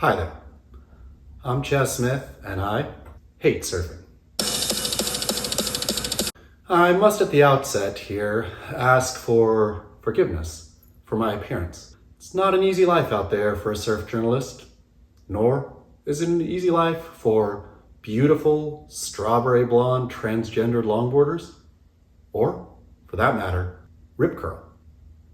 Hi there, I'm Chaz Smith and I hate surfing. I must at the outset here ask for forgiveness for my appearance. It's not an easy life out there for a surf journalist, nor is it an easy life for beautiful strawberry blonde transgendered longboarders, or for that matter, rip curl,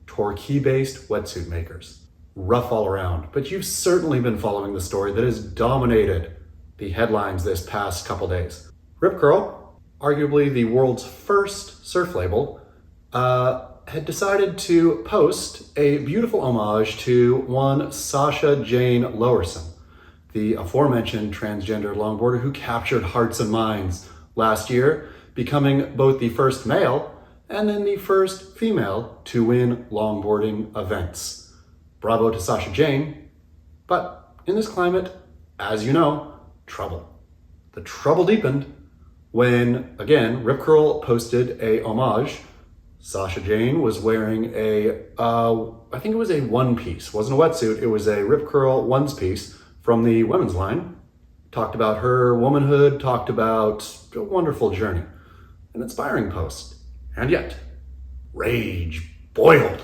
Torquay-based wetsuit makers. Rough all around, but you've certainly been following the story that has dominated the headlines this past couple days. Rip Curl, arguably the world's first surf label, had decided to post a beautiful homage to one Sasha Jane Lowerson, the aforementioned transgender longboarder who captured hearts and minds last year, becoming both the first male and then the first female to win longboarding events. Bravo to Sasha Jane, but in this climate, as you know, trouble. The trouble deepened when, again, Rip Curl posted a homage. Sasha Jane was wearing I think it was a one piece, wasn't a wetsuit, it was a Rip Curl ones piece from the women's line. Talked about her womanhood, talked about a wonderful journey, an inspiring post. And yet, rage boiled.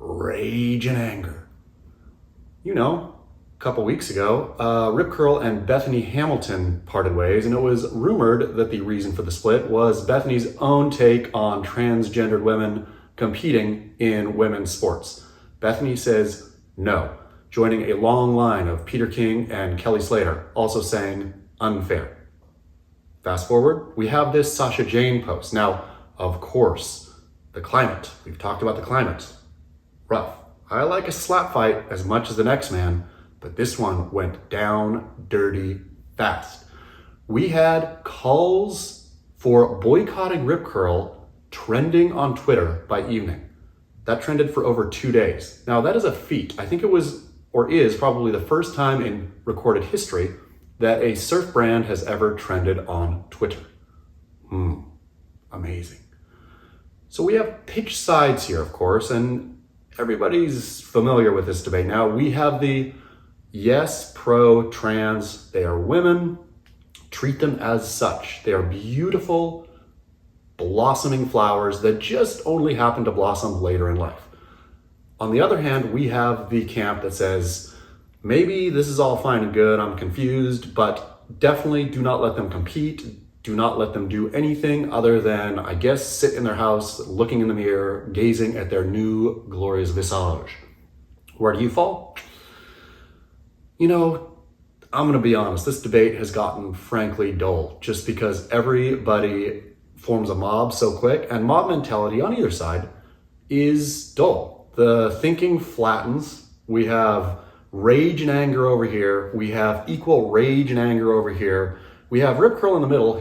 Rage and anger. You know, a couple weeks ago, Rip Curl and Bethany Hamilton parted ways, and it was rumored that the reason for the split was Bethany's own take on transgendered women competing in women's sports. Bethany says no, joining a long line of Peter King and Kelly Slater, also saying unfair. Fast forward, we have this Sasha Jane post. Now, of course, the climate. We've talked about the climate. Rough. I like a slap fight as much as the next man, but this one went down dirty fast. We had calls for boycotting Rip Curl trending on Twitter by evening. That trended for over 2 days. Now that is a feat. I think it was, or is probably the first time in recorded history that a surf brand has ever trended on Twitter. Amazing. So we have pitched sides here, of course, and everybody's familiar with this debate now. We have the yes, pro-trans, they are women, treat them as such. They are beautiful, blossoming flowers that just only happen to blossom later in life. On the other hand, we have the camp that says, maybe this is all fine and good, I'm confused, but definitely do not let them compete. Do not let them do anything other than, I guess, sit in their house, looking in the mirror, gazing at their new glorious visage. Where do you fall? You know, I'm gonna be honest, this debate has gotten frankly dull just because everybody forms a mob so quick, and mob mentality on either side is dull. The thinking flattens. We have rage and anger over here. We have equal rage and anger over here. We have Rip Curl in the middle,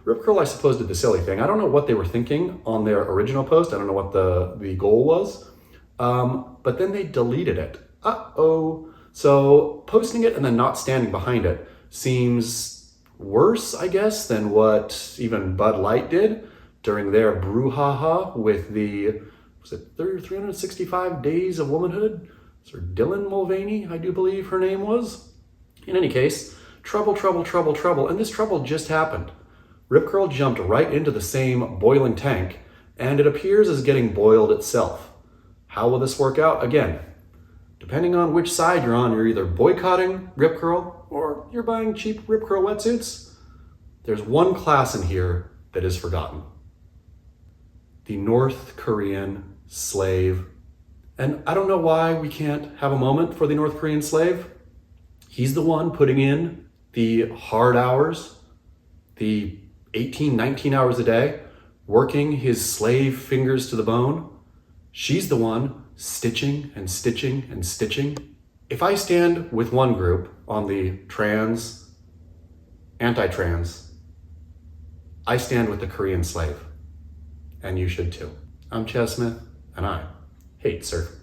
Rip Curl, I suppose, did the silly thing. I don't know what they were thinking on their original post. I don't know what the goal was. But then they deleted it. Uh-oh. So posting it and then not standing behind it seems worse, I guess, than what even Bud Light did during their brouhaha with the, was it 365 Days of Womanhood? Sir Dylan Mulvaney, I do believe her name was. In any case, trouble, trouble, trouble, trouble, and this trouble just happened. Rip Curl jumped right into the same boiling tank, and it appears as getting boiled itself. How will this work out? Again, depending on which side you're on, you're either boycotting Rip Curl or you're buying cheap Rip Curl wetsuits. There's one class in here that is forgotten. The North Korean slave. And I don't know why we can't have a moment for the North Korean slave. He's the one putting in the hard hours, the 18, 19 hours a day, working his slave fingers to the bone. She's the one stitching and stitching and stitching. If I stand with one group on the trans, anti-trans, I stand with the Korean slave. And you should too. I'm Chaz Smith, and I hate surfing.